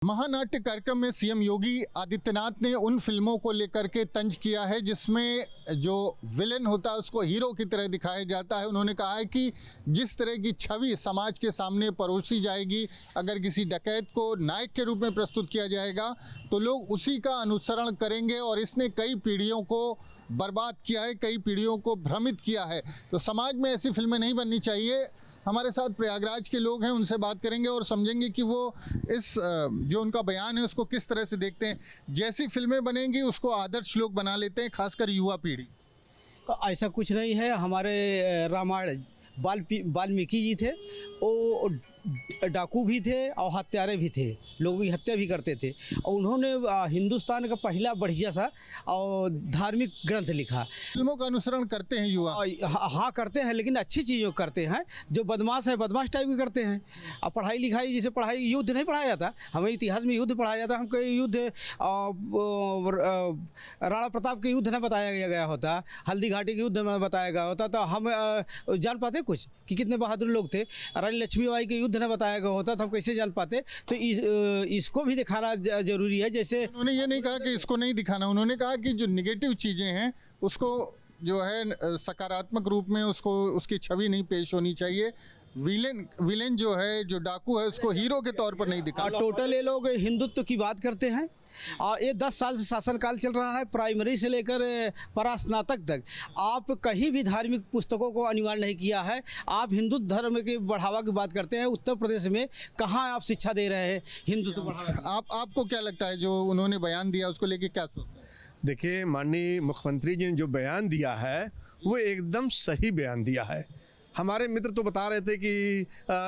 महानाट्य कार्यक्रम में सीएम योगी आदित्यनाथ ने उन फिल्मों को लेकर के तंज किया है जिसमें जो विलेन होता है उसको हीरो की तरह दिखाया जाता है। उन्होंने कहा है कि जिस तरह की छवि समाज के सामने परोसी जाएगी, अगर किसी डकैत को नायक के रूप में प्रस्तुत किया जाएगा तो लोग उसी का अनुसरण करेंगे और इसने कई पीढ़ियों को बर्बाद किया है, कई पीढ़ियों को भ्रमित किया है। तो समाज में ऐसी फिल्में नहीं बननी चाहिए। हमारे साथ प्रयागराज के लोग हैं, उनसे बात करेंगे और समझेंगे कि वो इस जो उनका बयान है उसको किस तरह से देखते हैं। जैसी फिल्में बनेंगी उसको आदर्श लोग बना लेते हैं, खासकर युवा पीढ़ी। ऐसा कुछ नहीं है। हमारे रामायण वाल्मीकि जी थे, वो डाकू भी थे और हत्यारे भी थे, लोगों की हत्या भी करते थे। और उन्होंने हिंदुस्तान का पहला बढ़िया सा और धार्मिक ग्रंथ लिखा। फिल्मों का अनुसरण करते हैं युवा। हाँ करते हैं, लेकिन अच्छी चीज़ों करते हैं। जो बदमाश है बदमाश टाइप की करते हैं। अब पढ़ाई लिखाई, जैसे पढ़ाई युद्ध नहीं पढ़ाया जाता, हमें इतिहास में युद्ध पढ़ाया जाता। हमको युद्ध राणा प्रताप के युद्ध न बताया गया होता, हल्दी घाटी के युद्ध में बताया गया होता, तो हम जान पाते कुछ कि कितने बहादुर लोग थे। रानी लक्ष्मीबाई के युद्ध न बताया गया होता तो हम कैसे जान पाते। तो इसको भी दिखाना जरूरी है। जैसे उन्होंने ये नहीं कहा कि इसको नहीं दिखाना, उन्होंने कहा कि जो निगेटिव चीज़ें हैं उसको जो है सकारात्मक रूप में उसको उसकी छवि नहीं पेश होनी चाहिए। विलेन जो है, जो डाकू है, उसको हीरो के तौर पर नहीं दिखा। टोटल ये लोग हिंदुत्व की बात करते हैं और ये 10 साल से शासनकाल चल रहा है, प्राइमरी से लेकर परास्नातक तक। आप कहीं भी धार्मिक पुस्तकों को अनिवार्य नहीं किया है। आप हिंदू धर्म के बढ़ावा की बात करते हैं। उत्तर प्रदेश में कहाँ आप शिक्षा दे रहे हैं हिंदुत्व बढ़ावा? आपको क्या लगता है जो उन्होंने बयान दिया उसको लेके क्या सोचते हैं? देखिए, माननीय मुख्यमंत्री जी ने जो बयान दिया है वो एकदम सही बयान दिया है। हमारे मित्र तो बता रहे थे कि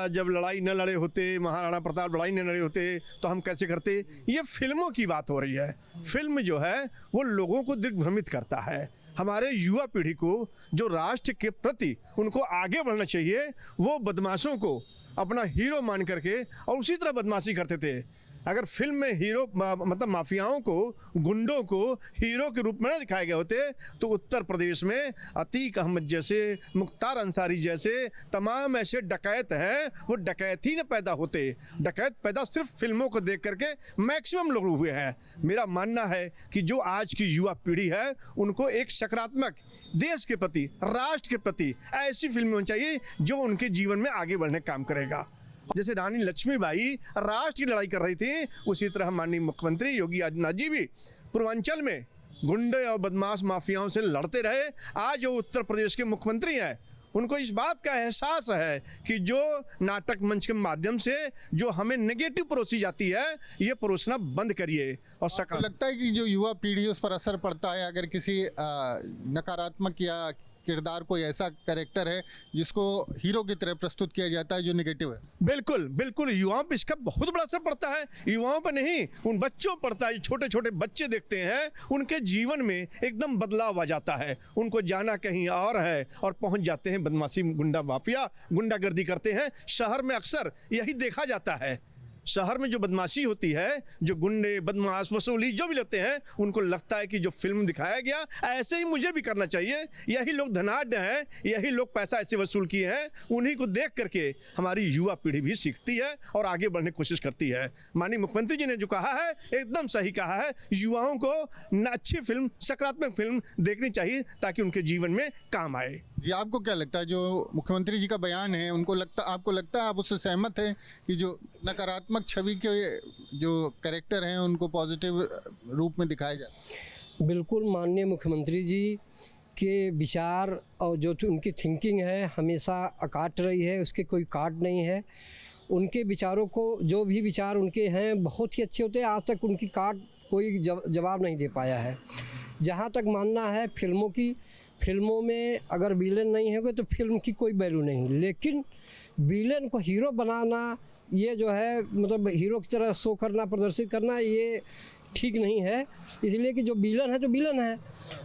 जब लड़ाई न लड़े होते, महाराणा प्रताप लड़ाई न लड़े होते तो हम कैसे करते। ये फिल्मों की बात हो रही है। फिल्म जो है वो लोगों को दिग्भ्रमित करता है। हमारे युवा पीढ़ी को जो राष्ट्र के प्रति उनको आगे बढ़ना चाहिए, वो बदमाशों को अपना हीरो मान करके और उसी तरह बदमाशी करते थे। अगर फिल्म में हीरो मतलब माफियाओं को, गुंडों को हीरो के रूप में न दिखाए गए होते तो उत्तर प्रदेश में अतीक अहमद जैसे, मुख्तार अंसारी जैसे तमाम ऐसे डकैत हैं, वो डकैत ही न पैदा होते। डकैत पैदा सिर्फ फिल्मों को देख करके मैक्सिमम लोग हुए हैं। मेरा मानना है कि जो आज की युवा पीढ़ी है उनको एक सकारात्मक देश के प्रति, राष्ट्र के प्रति ऐसी फिल्में होनी चाहिए जो उनके जीवन में आगे बढ़ने का काम करेगा। जैसे रानी लक्ष्मीबाई राष्ट्र की लड़ाई कर रही थी, उसी तरह माननीय मुख्यमंत्री योगी आदित्यनाथ जी भी पूर्वांचल में गुंडे और बदमाश माफियाओं से लड़ते रहे। आज जो उत्तर प्रदेश के मुख्यमंत्री हैं उनको इस बात का एहसास है कि जो नाटक मंच के माध्यम से जो हमें नेगेटिव परोसी जाती है, ये परोसना बंद करिए। और लगता है कि जो युवा पीढ़ी उस पर असर पड़ता है अगर किसी नकारात्मक या किरदार कोई ऐसा कैरेक्टर है जिसको हीरो की तरह प्रस्तुत किया जाता है जो नेगेटिव है? बिल्कुल बिल्कुल, युवाओं पर इसका बहुत बड़ा असर पड़ता है। युवाओं पर नहीं, उन बच्चों पर पड़ता है। छोटे छोटे बच्चे देखते हैं, उनके जीवन में एकदम बदलाव आ जाता है। उनको जाना कहीं और है और पहुंच जाते हैं बदमाशी, गुंडा माफिया, गुंडागर्दी करते हैं। शहर में अक्सर यही देखा जाता है। शहर में जो बदमाशी होती है, जो गुंडे, बदमाश, वसूली जो भी लेते हैं, उनको लगता है कि जो फिल्म दिखाया गया ऐसे ही मुझे भी करना चाहिए। यही लोग धनाढ्य हैं, यही लोग पैसा ऐसे वसूल किए हैं। उन्हीं को देख करके हमारी युवा पीढ़ी भी सीखती है और आगे बढ़ने की कोशिश करती है। माननीय मुख्यमंत्री जी ने जो कहा है एकदम सही कहा है। युवाओं को अच्छी फिल्म, सकारात्मक फिल्म देखनी चाहिए ताकि उनके जीवन में काम आए। जी, आपको क्या लगता है जो मुख्यमंत्री जी का बयान है, आपको लगता है, आप उससे सहमत हैं कि जो नकारात्मक छवि के जो कैरेक्टर हैं उनको पॉजिटिव रूप में दिखाया जाए? बिल्कुल, माननीय मुख्यमंत्री जी के विचार और जो उनकी थिंकिंग है हमेशा अकाट रही है, उसके कोई काट नहीं है। उनके विचारों को, जो भी विचार उनके हैं बहुत ही अच्छे होते हैं। आज तक उनकी काट कोई जवाब नहीं दे पाया है। जहाँ तक मानना है फिल्मों में अगर विलेन नहीं होगा तो फिल्म की कोई वैल्यू नहीं। लेकिन विलेन को हीरो बनाना, ये जो है मतलब हीरो की तरह शो करना, प्रदर्शित करना, ये ठीक नहीं है। इसलिए कि जो विलन है तो विलन है।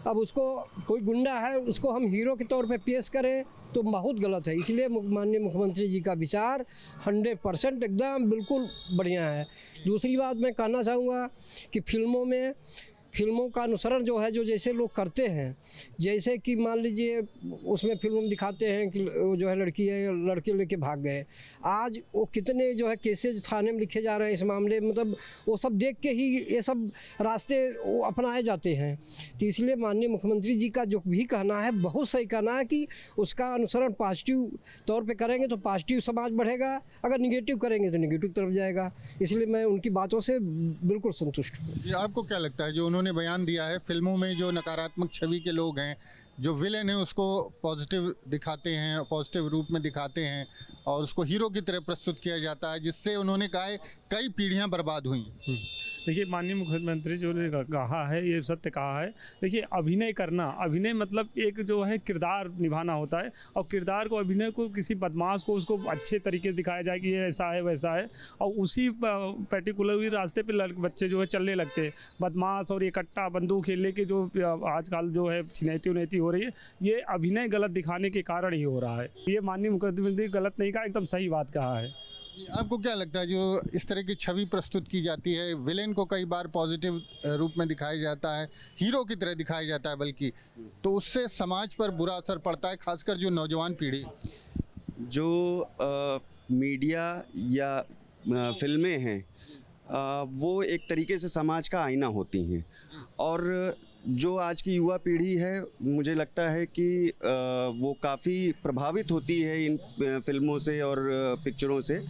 अब उसको कोई गुंडा है उसको हम हीरो के तौर पे पेश करें तो बहुत गलत है। इसलिए माननीय मुख्यमंत्री जी का विचार 100% एकदम बिल्कुल बढ़िया है। दूसरी बात मैं कहना चाहूँगा कि फिल्मों में फिल्मों का अनुसरण जो है, जो जैसे लोग करते हैं, जैसे कि मान लीजिए उसमें फिल्म में दिखाते हैं कि वो जो है लड़की है, लड़के लेके भाग गए। आज वो कितने जो है केसेज थाने में लिखे जा रहे हैं इस मामले, मतलब वो सब देख के ही ये सब रास्ते वो अपनाए जाते हैं। तो इसलिए माननीय मुख्यमंत्री जी का जो भी कहना है बहुत सही कहना है कि उसका अनुसरण पॉजिटिव तौर पे करेंगे तो पॉजिटिव समाज बढ़ेगा, अगर निगेटिव करेंगे तो निगेटिव तरफ जाएगा। इसलिए मैं उनकी बातों से बिल्कुल संतुष्ट हूँ। ये आपको क्या लगता है जो उन्होंने बयान दिया है, फिल्मों में जो नकारात्मक छवि के लोग हैं, जो विलेन है उसको पॉजिटिव दिखाते हैं, पॉजिटिव रूप में दिखाते हैं और उसको हीरो की तरह प्रस्तुत किया जाता है, जिससे उन्होंने कहा है कई पीढ़ियां बर्बाद हुई। देखिए माननीय मुख्यमंत्री जो ने कहा है ये सत्य कहा है। देखिए अभिनय करना, अभिनय मतलब एक जो है किरदार निभाना होता है, और किरदार को, अभिनय को किसी बदमाश को उसको अच्छे तरीके से दिखाया जाए कि ये ऐसा है वैसा है, और उसी पर्टिकुलर रास्ते पे बच्चे जो है चलने लगते हैं। बदमाश और ये कट्टा बंदूक खेलने के जो आजकल जो है छिनैती उनैती हो रही है, ये अभिनय गलत दिखाने के कारण ही हो रहा है। ये माननीय मुख्यमंत्री गलत नहीं कहा, एकदम सही बात कहा है। आपको क्या लगता है जो इस तरह की छवि प्रस्तुत की जाती है, विलेन को कई बार पॉजिटिव रूप में दिखाया जाता है, हीरो की तरह दिखाया जाता है बल्कि, तो उससे समाज पर बुरा असर पड़ता है, खासकर जो नौजवान पीढ़ी? जो मीडिया या फिल्में हैं वो एक तरीके से समाज का आईना होती हैं, और जो आज की युवा पीढ़ी है मुझे लगता है कि वो काफ़ी प्रभावित होती है इन फिल्मों से और पिक्चरों से,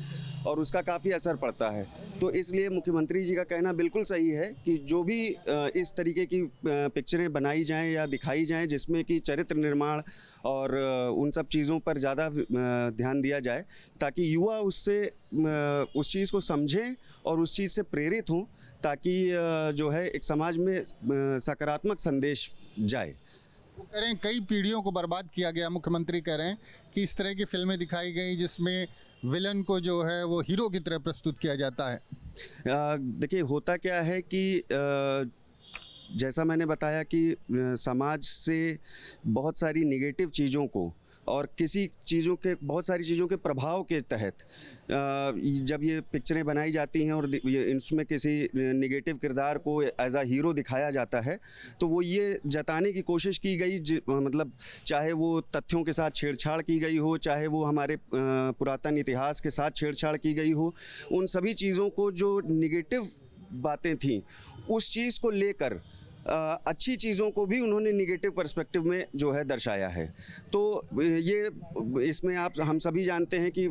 और उसका काफ़ी असर पड़ता है। तो इसलिए मुख्यमंत्री जी का कहना बिल्कुल सही है कि जो भी इस तरीके की पिक्चरें बनाई जाएं या दिखाई जाएं जिसमें कि चरित्र निर्माण और उन सब चीज़ों पर ज़्यादा ध्यान दिया जाए, ताकि युवा उससे उस चीज़ को समझें और उस चीज़ से प्रेरित हों, ताकि जो है एक समाज में सकारात्मक संदेश जाए। वो कह रहे हैं कई पीढ़ियों को बर्बाद किया गया। मुख्यमंत्री कह रहे हैं कि इस तरह की फिल्में दिखाई गई जिसमें विलन को जो है वो हीरो की तरह प्रस्तुत किया जाता है। देखिए होता क्या है कि जैसा मैंने बताया कि समाज से बहुत सारी नेगेटिव चीज़ों को और बहुत सारी चीज़ों के प्रभाव के तहत जब ये पिक्चरें बनाई जाती हैं और इसमें किसी नेगेटिव किरदार को एज आ हीरो दिखाया जाता है, तो वो ये जताने की कोशिश की गई, मतलब चाहे वो तथ्यों के साथ छेड़छाड़ की गई हो, चाहे वो हमारे पुरातन इतिहास के साथ छेड़छाड़ की गई हो, उन सभी चीज़ों को जो नेगेटिव बातें थीं उस चीज़ को लेकर अच्छी चीज़ों को भी उन्होंने निगेटिव पर्सपेक्टिव में जो है दर्शाया है। तो ये इसमें हम सभी जानते हैं कि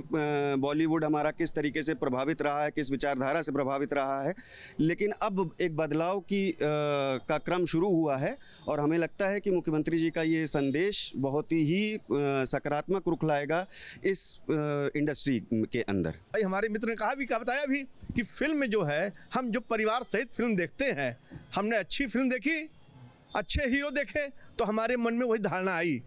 बॉलीवुड हमारा किस तरीके से प्रभावित रहा है, किस विचारधारा से प्रभावित रहा है, लेकिन अब एक बदलाव का क्रम शुरू हुआ है, और हमें लगता है कि मुख्यमंत्री जी का ये संदेश बहुत ही सकारात्मक रुख लाएगा इस इंडस्ट्री के अंदर। भाई हमारे मित्र ने कहा बताया भी कि फिल्म जो है, हम जो परिवार सहित फिल्म देखते हैं, हमने अच्छी फिल्म देखी, अच्छे हीरो देखे तो हमारे मन में वही धारणा आई।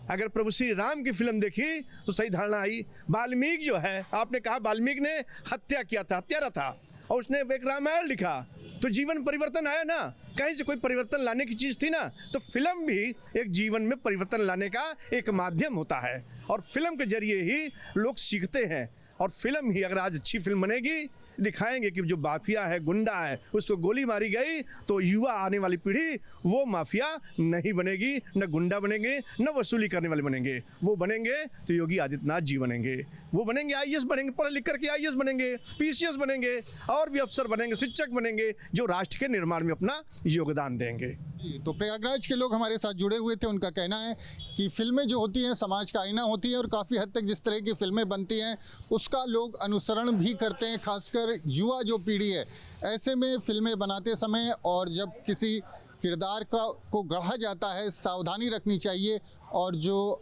अगर प्रभु श्री राम की फिल्म देखी तो सही धारणा आई। वाल्मीकि जो है, आपने कहा वाल्मीकि ने हत्या किया था, हत्यारा था, और उसने एक रामायण लिखा, तो जीवन परिवर्तन आया ना, कहीं से कोई परिवर्तन लाने की चीज़ थी ना। तो फिल्म भी एक जीवन में परिवर्तन लाने का एक माध्यम होता है, और फिल्म के जरिए ही लोग सीखते हैं। और फिल्म ही अगर आज अच्छी फिल्म बनेगी, दिखाएंगे कि जो माफिया है, गुंडा है, उसको गोली मारी गई, तो युवा आने वाली पीढ़ी वो माफिया नहीं बनेगी, न गुंडा बनेंगे, न वसूली करने वाले बनेंगे। वो बनेंगे तो योगी आदित्यनाथ जी बनेंगे। वो बनेंगे IAS बनेंगे, पढ़ लिख करके IAS बनेंगे, PCS बनेंगे, और भी अफसर बनेंगे, शिक्षक बनेंगे, जो राष्ट्र के निर्माण में अपना योगदान देंगे। तो प्रयागराज के लोग हमारे साथ जुड़े हुए थे। उनका कहना है कि फिल्में जो होती हैं समाज का आईना होती हैं, और काफ़ी हद तक जिस तरह की फिल्में बनती हैं उसका लोग अनुसरण भी करते हैं, खासकर युवा जो पीढ़ी है। ऐसे में फिल्में बनाते समय और जब किसी किरदार को गढ़ा जाता है, सावधानी रखनी चाहिए, और जो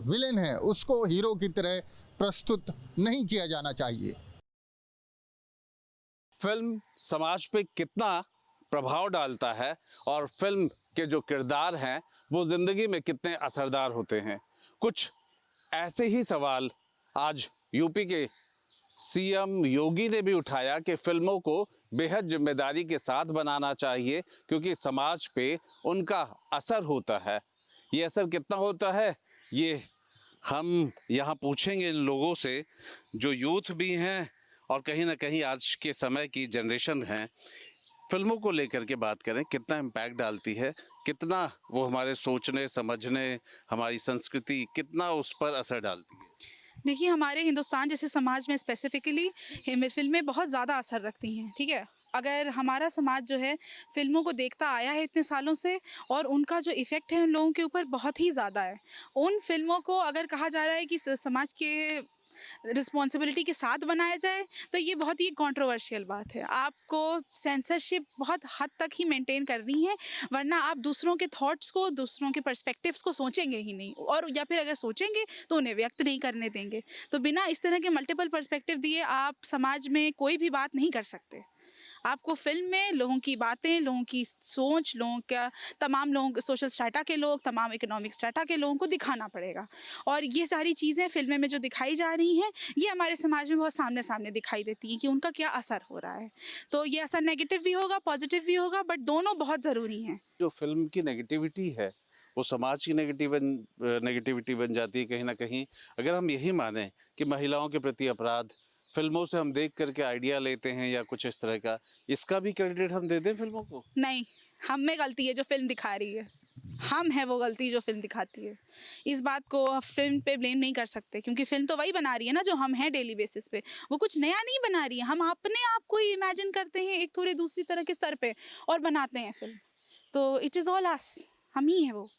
विलेन है उसको हीरो की तरह प्रस्तुत नहीं किया जाना चाहिए। फिल्म समाज पे कितना प्रभाव डालता है और फिल्म के जो किरदार हैं वो ज़िंदगी में कितने असरदार होते हैं, कुछ ऐसे ही सवाल आज यूपी के CM योगी ने भी उठाया कि फिल्मों को बेहद जिम्मेदारी के साथ बनाना चाहिए, क्योंकि समाज पे उनका असर होता है। ये असर कितना होता है ये हम यहाँ पूछेंगे इन लोगों से, जो यूथ भी हैं और कहीं ना कहीं आज के समय की जनरेशन है। फिल्मों को लेकर के बात करें, कितना इम्पैक्ट डालती है, कितना वो हमारे सोचने समझने, हमारी संस्कृति, कितना उस पर असर डालती है? देखिए, हमारे हिंदुस्तान जैसे समाज में स्पेसिफिकली फिल्में बहुत ज़्यादा असर रखती हैं, ठीक है। अगर हमारा समाज जो है फिल्मों को देखता आया है इतने सालों से, और उनका जो इफ़ेक्ट है उन लोगों के ऊपर बहुत ही ज़्यादा है। उन फिल्मों को अगर कहा जा रहा है कि समाज के रिस्पॉन्सिबिलिटी के साथ बनाया जाए, तो ये बहुत ही कंट्रोवर्शियल बात है। आपको सेंसरशिप बहुत हद तक ही मेंटेन करनी है, वरना आप दूसरों के थॉट्स को, दूसरों के पर्सपेक्टिव्स को सोचेंगे ही नहीं, और या फिर अगर सोचेंगे तो उन्हें व्यक्त नहीं करने देंगे। तो बिना इस तरह के मल्टीपल पर्सपेक्टिव दिए आप समाज में कोई भी बात नहीं कर सकते। आपको फिल्म में लोगों की बातें, लोगों की सोच, लोगों का, तमाम लोगों, सोशल स्ट्रैटा के लोग, तमाम इकोनॉमिक स्ट्रैटा के लोगों को दिखाना पड़ेगा। और ये सारी चीज़ें फिल्में में जो दिखाई जा रही हैं, ये हमारे समाज में बहुत सामने सामने दिखाई देती हैं कि उनका क्या असर हो रहा है। तो ये असर नेगेटिव भी होगा, पॉजिटिव भी होगा, बट दोनों बहुत ज़रूरी हैं। जो फिल्म की नेगेटिविटी है वो समाज की नेगेटिविटी बन जाती है कहीं ना कहीं। अगर हम यही माने कि महिलाओं के प्रति अपराध फिल्मों से हम देख करके आइडिया लेते हैं या कुछ इस तरह का, इसका भी क्रेडिट हम दे दें फिल्मों को? नहीं, हम में गलती है जो फिल्म दिखा रही है, हम है वो गलती जो फिल्म दिखाती है। इस बात को फिल्म पे ब्लेम नहीं कर सकते, क्योंकि फिल्म तो वही बना रही है ना जो हम हैं डेली बेसिस पे। वो कुछ नया नहीं बना रही है, हम अपने आप को ही इमेजिन करते हैं एक थोड़ी दूसरी तरह के स्तर पे और बनाते हैं फिल्म। तो इट इज़ ऑल अस, हम ही है वो।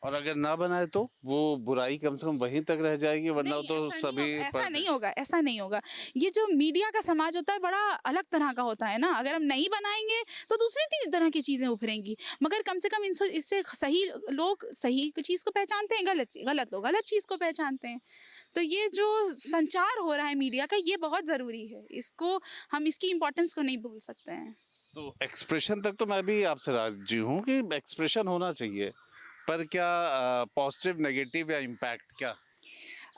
और अगर ना बनाए तो वो बुराई कम से कम वहीं तक रह जाएगी, वरना नहीं, तो सभी ऐसा नहीं होगा, ऐसा नहीं होगा। ये जो मीडिया का समाज होता है बड़ा अलग तरह का होता है ना। अगर हम नहीं बनाएंगे तो दूसरी तरह की चीज़ें उभरेंगी, मगर कम से कम इससे सही लोग सही चीज़ को पहचानते हैं, गलत लोग गलत चीज़ को पहचानते हैं। तो ये जो संचार हो रहा है मीडिया का, ये बहुत ज़रूरी है। इसको हम, इसकी इम्पोर्टेंस को नहीं भूल सकते हैं। तो एक्सप्रेशन तक तो मैं भी आपसे राजी हूँ कि एक्सप्रेशन होना चाहिए, पर क्या पॉजिटिव, नेगेटिव या इम्पैक्ट क्या?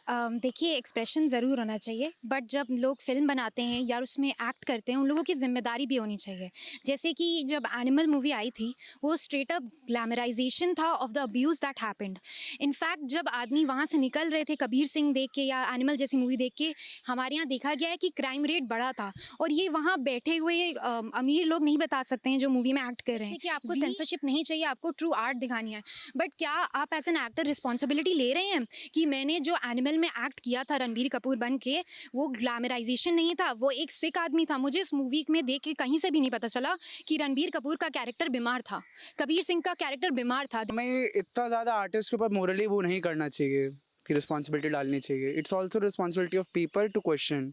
देखिए, एक्सप्रेशन ज़रूर होना चाहिए, बट जब लोग फ़िल्म बनाते हैं या उसमें एक्ट करते हैं, उन लोगों की ज़िम्मेदारी भी होनी चाहिए। जैसे कि जब एनिमल मूवी आई थी, वो स्ट्रेट अप ग्लैमराइजेशन था of the abuse that happened. In fact जब आदमी वहाँ से निकल रहे थे कबीर सिंह देख के या एनिमल जैसी मूवी देख के, हमारे यहाँ देखा गया है कि क्राइम रेट बढ़ा था। और ये वहाँ बैठे हुए अमीर लोग नहीं बता सकते हैं जो मूवी में एक्ट कर रहे हैं कि आपको सेंसरशिप नहीं चाहिए, आपको ट्रू आर्ट दिखानी है। बट क्या आप एज एन एक्टर रिस्पॉन्सिबिलिटी ले रहे हैं कि मैंने जो एनिमल में एक्ट किया था रणबीर कपूर बन के, वो ग्लैमराइजेशन नहीं था, वो एक सिक आदमी था। मुझे इस मूवी में देख के कहीं से भी नहीं पता चला कि रणबीर कपूर का कैरेक्टर बीमार था, कबीर सिंह का कैरेक्टर बीमार था। हमें इतना ज़्यादा आर्टिस्ट के ऊपर मोरली वो नहीं करना चाहिए कि रिस्पॉन्सिबिलिटी डालनी चाहिए। It's also responsibility of people to question.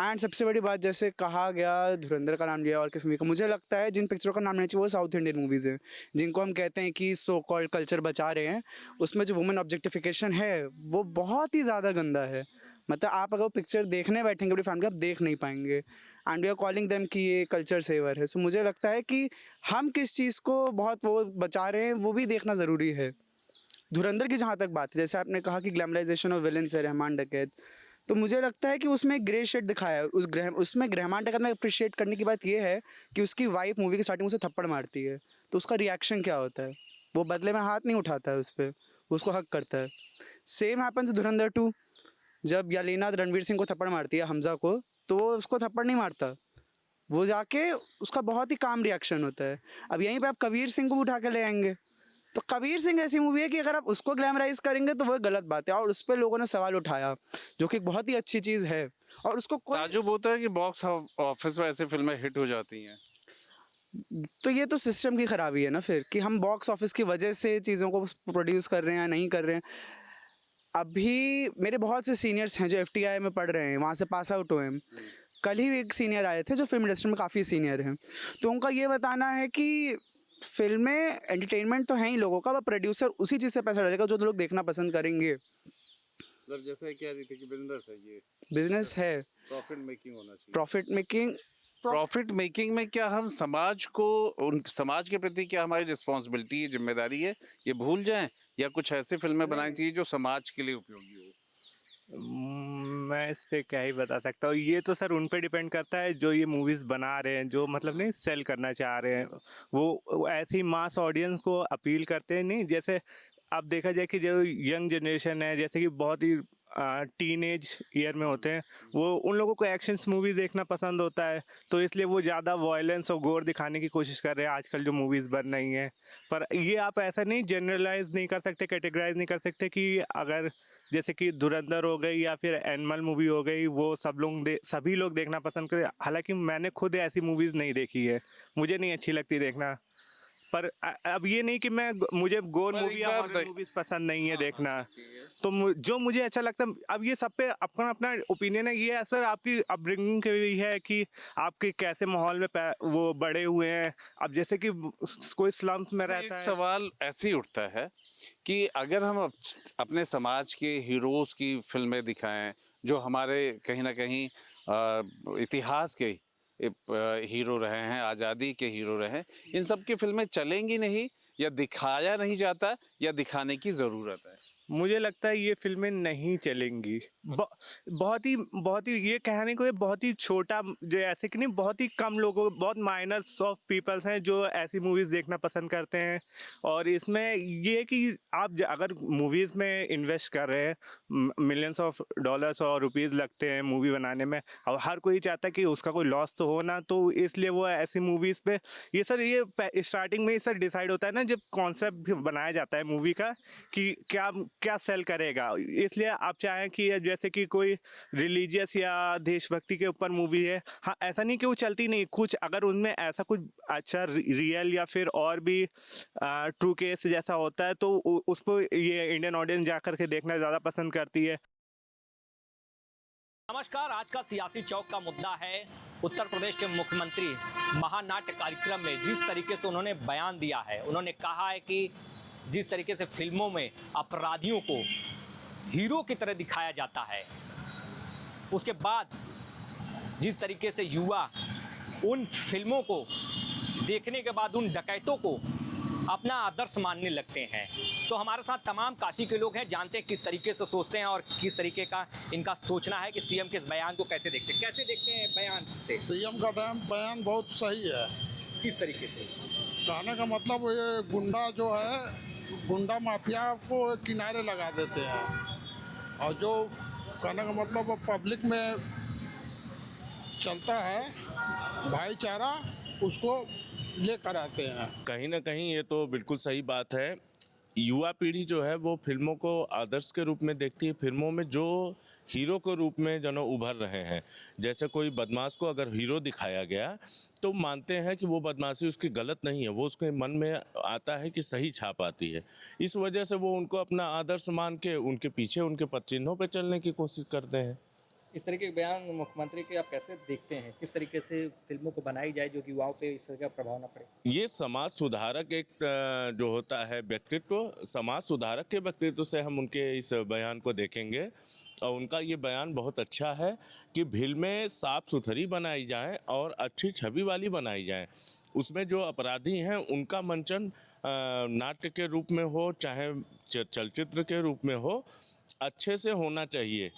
And सबसे बड़ी बात, जैसे कहा गया धुरंधर का नाम लिया और किस मूवी का, मुझे लगता है जिन पिक्चरों का नाम लेना चाहिए वो साउथ इंडियन मूवीज़ हैं, जिनको हम कहते हैं कि सो कॉल्ड कल्चर बचा रहे हैं। उसमें जो वुमेन ऑब्जेक्टिफिकेशन है वो बहुत ही ज़्यादा गंदा है। मतलब आप अगर वो पिक्चर देखने बैठेंगे अपनी फैमिली, आप देख नहीं पाएंगे। And we are calling them कि ये कल्चर सेवर है। सो मुझे लगता है कि हम किस चीज़ को बहुत वो बचा रहे हैं वो भी देखना ज़रूरी है। धुरंधर की जहाँ तक बात है, जैसे आपने कहा कि ग्लैमराइजेशन ऑफ विलेंस है रहमान डकैत, तो मुझे लगता है कि उसमें ग्रे शेड दिखाया है। उसमें रहमान डकैत में अप्रिशिएट करने की बात यह है कि उसकी वाइफ मूवी की स्टार्टिंग में उसे थप्पड़ मारती है, तो उसका रिएक्शन क्या होता है? वो बदले में हाथ नहीं उठाता है उस पर, वो उसको हक करता है। सेम हैपन्स धुरंधर 2, जब यालीना रणवीर सिंह को थप्पड़ मारती है, हमजा को, तो वो उसको थप्पड़ नहीं मारता, वो जाके उसका बहुत ही काम रिएक्शन होता है। अब यहीं पे आप कबीर सिंह को उठा के ले आएंगे, तो कबीर सिंह ऐसी मूवी है कि अगर आप उसको ग्लैमराइज करेंगे तो वो गलत बात है। और उस पर लोगों ने सवाल उठाया, जो कि बहुत ही अच्छी चीज़ है। और उसको ताजुब होता है कि बॉक्स ऑफिस में ऐसे फिल्में हिट हो जाती हैं। तो ये तो सिस्टम की खराबी है ना फिर, कि हम बॉक्स ऑफिस की वजह से चीज़ों को प्रोड्यूस कर रहे हैं या नहीं कर रहे हैं। अभी मेरे बहुत से सीनियर्स हैं जो FTI में पढ़ रहे हैं, वहाँ से पास आउट हुए हैं। कल ही एक सीनियर आए थे जो फिल्म इंडस्ट्री में काफ़ी सीनियर हैं, तो उनका ये बताना है कि फिल्में एंटरटेनमेंट तो है ही लोगों का, पर प्रोड्यूसर उसी चीज़ से पैसा डालेगा जो लोग देखना पसंद करेंगे। मतलब जैसे कह रही थी कि बिजनेस है, ये बिजनेस है, प्रॉफिट मेकिंग होना चाहिए। प्रॉफिट मेकिंग में क्या हम समाज को, उन समाज के प्रति क्या हमारी रिस्पॉन्सिबिलिटी है, जिम्मेदारी है, ये भूल जाएं, या कुछ ऐसी फिल्में बनानी चाहिए जो समाज के लिए उपयोगी हो? मैं इस पे क्या ही बता सकता हूँ। ये तो सर उन पे डिपेंड करता है जो ये मूवीज़ बना रहे हैं, जो मतलब नहीं सेल करना चाह रहे हैं, वो ऐसी मास ऑडियंस को अपील करते हैं। नहीं, जैसे अब देखा जाए कि जो यंग जनरेशन है, जैसे कि बहुत ही टीनेज ईयर में होते हैं, वो उन लोगों को एक्शंस मूवी देखना पसंद होता है, तो इसलिए वो ज़्यादा वायलेंस और गोर दिखाने की कोशिश कर रहे हैं आजकल जो मूवीज़ बन रही हैं। पर ये आप ऐसा नहीं जनरलाइज नहीं कर सकते, कैटेगराइज नहीं कर सकते कि अगर जैसे कि धुरंधर हो गई या फिर एनिमल मूवी हो गई, वो सभी लोग देखना पसंद करें। हालांकि मैंने खुद ऐसी मूवीज़ नहीं देखी है, मुझे नहीं अच्छी लगती देखना। पर अब ये नहीं कि मुझे गोर मूवी या हॉरर मूवीज पसंद नहीं है देखना, तो जो मुझे अच्छा लगता है, अब ये सब पे अपना अपना ओपिनियन है। ये असर आपकी अपब्रिंगिंग के भी है कि आपके कैसे माहौल में वो बड़े हुए हैं। अब जैसे कि कोई स्लम्स में रहता है। सवाल ऐसे ही उठता है कि अगर हम अपने समाज के हीरोज़ की फिल्में दिखाएं जो हमारे कहीं ना कहीं इतिहास के हीरो रहे हैं, आज़ादी के हीरो रहे हैं, इन सब की फिल्में चलेंगी नहीं या दिखाया नहीं जाता या दिखाने की ज़रूरत है? मुझे लगता है ये फिल्में नहीं चलेंगी। बहुत ही ये कहने को बहुत ही छोटा, जो ऐसे कि नहीं, बहुत ही कम लोगों, बहुत माइनर्स ऑफ पीपल्स हैं जो ऐसी मूवीज़ देखना पसंद करते हैं। और इसमें ये कि आप अगर मूवीज़ में इन्वेस्ट कर रहे हैं, मिलियंस ऑफ डॉलर्स और रुपीज़ लगते हैं मूवी बनाने में, और हर कोई चाहता है कि उसका कोई लॉस तो हो ना, तो इसलिए वो ऐसी मूवीज़ पे ये स्टार्टिंग में सर डिसाइड होता है ना, जब कॉन्सेप्ट बनाया जाता है मूवी का कि क्या सेल करेगा। इसलिए आप चाहें कि जैसे कि कोई रिलीजियस या देशभक्ति के ऊपर मूवी है, हाँ, ऐसा नहीं कि वो चलती नहीं, कुछ अगर उनमें ऐसा कुछ अच्छा रियल या फिर और भी ट्रू केस जैसा होता है, तो उसको ये इंडियन ऑडियंस जा कर के देखना ज़्यादा पसंद करती है। नमस्कार, आज का सियासी चौक का मुद्दा है उत्तर प्रदेश के मुख्यमंत्री महानाट्य कार्यक्रम में जिस तरीके से उन्होंने बयान दिया है। उन्होंने कहा है कि जिस तरीके से फिल्मों में अपराधियों को हीरो की तरह दिखाया जाता है, उसके बाद जिस तरीके से युवा उन फिल्मों को देखने के बाद उन डकैतों को अपना आदर्श मानने लगते हैं। तो हमारे साथ तमाम काशी के लोग हैं, जानते हैं किस तरीके से सोचते हैं और किस तरीके का इनका सोचना है कि सीएम के इस बयान को कैसे देखते हैं बयान से। सीएम का बयान बहुत सही है। किस तरीके से? कहने का मतलब ये गुंडा जो है, गुंडा माफिया को किनारे लगा देते हैं, और जो कहने का मतलब पब्लिक में चलता है भाईचारा, उसको लेकर आते हैं। कहीं ना कहीं ये तो बिल्कुल सही बात है। युवा पीढ़ी जो है वो फिल्मों को आदर्श के रूप में देखती है। फिल्मों में जो हीरो के रूप में जनो उभर रहे हैं, जैसे कोई बदमाश को अगर हीरो दिखाया गया तो मानते हैं कि वो बदमाशी उसकी गलत नहीं है, वो उसके मन में आता है कि सही छाप आती है। इस वजह से वो उनको अपना आदर्श मान के उनके पीछे उनके पद चिन्हों पर चलने की कोशिश करते हैं। इस तरह के बयान मुख्यमंत्री के आप कैसे देखते हैं? किस तरीके से फिल्मों को बनाई जाए जो कि युवाओं पे इस तरह का प्रभाव ना पड़े? ये समाज सुधारक एक जो होता है व्यक्तित्व, समाज सुधारक के व्यक्तित्व से हम उनके इस बयान को देखेंगे। और उनका ये बयान बहुत अच्छा है कि फिल्में साफ़ सुथरी बनाई जाएं और अच्छी छवि वाली बनाई जाएं। उसमें जो अपराधी हैं उनका मंचन नाट्य के रूप में हो चाहे चलचित्र के रूप में हो, अच्छे से होना चाहिए।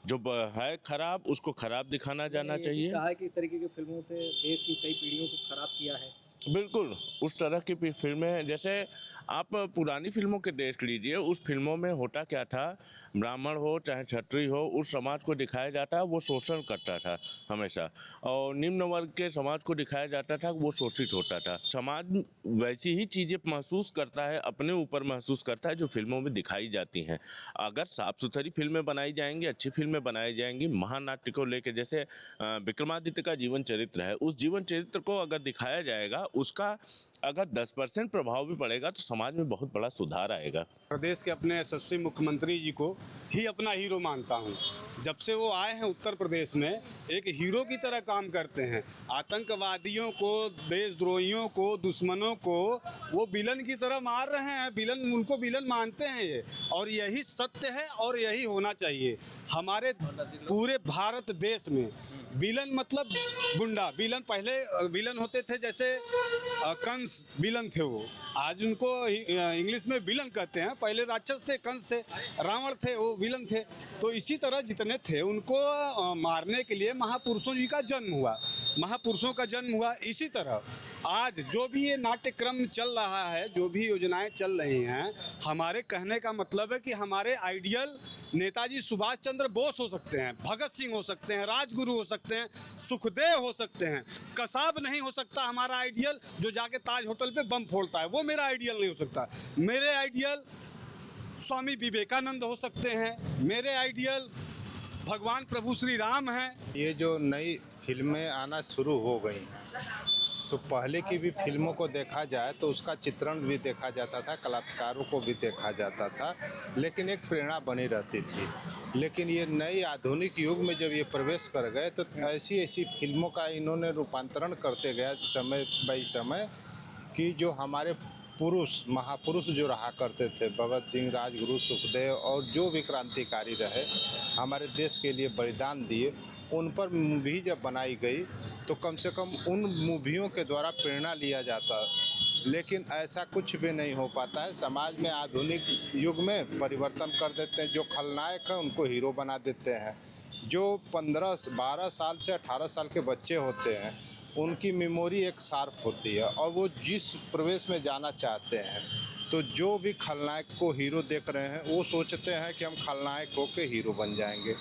जो है खराब उसको खराब दिखाना जाना चाहिए। कहा है कि इस तरीके की फिल्मों से देश की कई पीढ़ियों को खराब किया है। बिल्कुल, उस तरह की फिल्में, जैसे आप पुरानी फिल्मों के देख लीजिए, उस फिल्मों में होता क्या था, ब्राह्मण हो चाहे क्षत्रिय हो, उस समाज को दिखाया जाता, वो शोषण करता था हमेशा, और निम्न वर्ग के समाज को दिखाया जाता था वो शोषित होता था। समाज वैसी ही चीज़ें महसूस करता है, अपने ऊपर महसूस करता है जो फिल्मों में दिखाई जाती हैं। अगर साफ़ सुथरी फिल्में बनाई जाएंगी, अच्छी फिल्में बनाई जाएंगी, महानाट्य को लेकर, जैसे विक्रमादित्य का जीवन चरित्र है, उस जीवन चरित्र को अगर दिखाया जाएगा, उसका अगर 10% प्रभाव भी पड़ेगा तो समाज में बहुत बड़ा सुधार आएगा। प्रदेश के अपने यशस्वी मुख्यमंत्री जी को ही अपना हीरो मानता हूं। जब से वो आए हैं उत्तर प्रदेश में, एक हीरो की तरह काम करते हैं। आतंकवादियों को, देशद्रोहियों को, दुश्मनों को वो विलन की तरह मार रहे हैं। विलन, उनको विलन मानते हैं ये, और यही सत्य है और यही होना चाहिए। हमारे पूरे भारत देश में विलन मतलब गुंडा। विलन पहले विलन होते थे, जैसे कंस विलन थे वो। आज उनको इंग्लिश में विलन कहते हैं। पहले राक्षस थे, कंस थे, रावण थे, वो विलन थे। तो इसी तरह जितने थे उनको मारने के लिए महापुरुषों जी का जन्म हुआ, महापुरुषों का जन्म हुआ। इसी तरह आज जो भी ये नाट्यक्रम चल रहा है, जो भी योजनाएं चल रही हैं, हमारे कहने का मतलब है कि हमारे आइडियल नेताजी सुभाष चंद्र बोस हो सकते हैं, भगत सिंह हो सकते हैं, राजगुरु हो सकते हैं, सुखदेव हो सकते हैं, कसाब नहीं हो सकता हमारा आइडियल जो जाके ताज होटल पे बम फोड़ता है, वो मेरा आइडियल नहीं हो सकता। मेरे आइडियल स्वामी विवेकानंद हो सकते हैं, मेरे आइडियल भगवान प्रभु श्री राम हैं। ये जो नई फिल्में आना शुरू हो गई, तो पहले की भी फिल्मों को देखा जाए तो उसका चित्रण भी देखा जाता था, कलाकारों को भी देखा जाता था, लेकिन एक प्रेरणा बनी रहती थी। लेकिन ये नई आधुनिक युग में जब ये प्रवेश कर गए तो ऐसी ऐसी फिल्मों का इन्होंने रूपांतरण करते गया समय बाई समय कि जो हमारे पुरुष महापुरुष जो रहा करते थे, भगत सिंह, राजगुरु, सुखदेव और जो भी क्रांतिकारी रहे, हमारे देश के लिए बलिदान दिए, उन पर मूवी जब बनाई गई तो कम से कम उन मूवियों के द्वारा प्रेरणा लिया जाता। लेकिन ऐसा कुछ भी नहीं हो पाता है। समाज में आधुनिक युग में परिवर्तन कर देते हैं। जो खलनायक है उनको हीरो बना देते हैं। जो 15-12 साल से 18 साल के बच्चे होते हैं उनकी मेमोरी एक शार्प होती है और वो जिस प्रवेश में जाना चाहते हैं, तो जो भी खलनायक को हीरो देख रहे हैं वो सोचते हैं कि हम खलनायक होकर हीरो बन जाएंगे।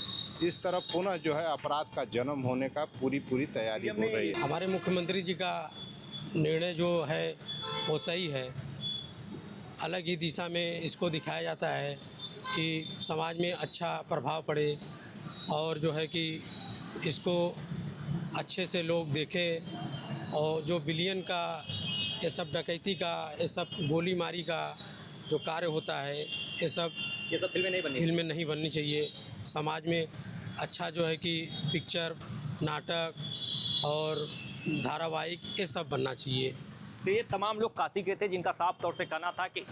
इस तरह पुनः जो है अपराध का जन्म होने का पूरी तैयारी हो रही है। हमारे मुख्यमंत्री जी का निर्णय जो है वो सही है। अलग ही दिशा में इसको दिखाया जाता है कि समाज में अच्छा प्रभाव पड़े और जो है कि इसको अच्छे से लोग देखें और जो विलियन का ये सब डकैती का, ये सब गोली मारी का जो कार्य होता है, ये सब फिल्में नहीं बननी चाहिए। समाज में अच्छा जो है कि पिक्चर, नाटक और धारावाहिक ये सब बनना चाहिए। तो ये तमाम लोग काशी गए थे जिनका साफ तौर से कहना था कि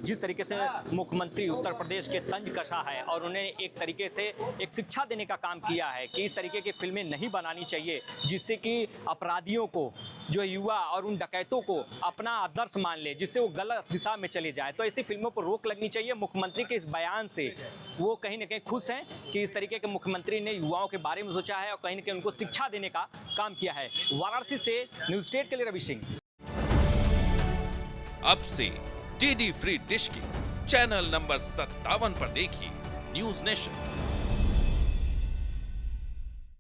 जिस तरीके से मुख्यमंत्री उत्तर प्रदेश के तंज कसा है और उन्हें एक तरीके से एक शिक्षा देने का काम किया है कि इस तरीके की फिल्में नहीं बनानी चाहिए जिससे कि अपराधियों को, जो युवा और उन डकैतों को अपना आदर्श मान ले, जिससे वो गलत दिशा में चले जाए। तो ऐसी फिल्मों पर रोक लगनी चाहिए। मुख्यमंत्री के इस बयान से वो कहीं ना कहीं खुश हैं कि इस तरीके के मुख्यमंत्री ने युवाओं के बारे में सोचा है और कहीं ना कहीं उनको शिक्षा देने का काम किया है। वाराणसी से न्यूज़ स्टेट के लिए रवि सिंह। अब से डीडी फ्री डिश की चैनल नंबर 57 पर देखिए न्यूज़ नेशन।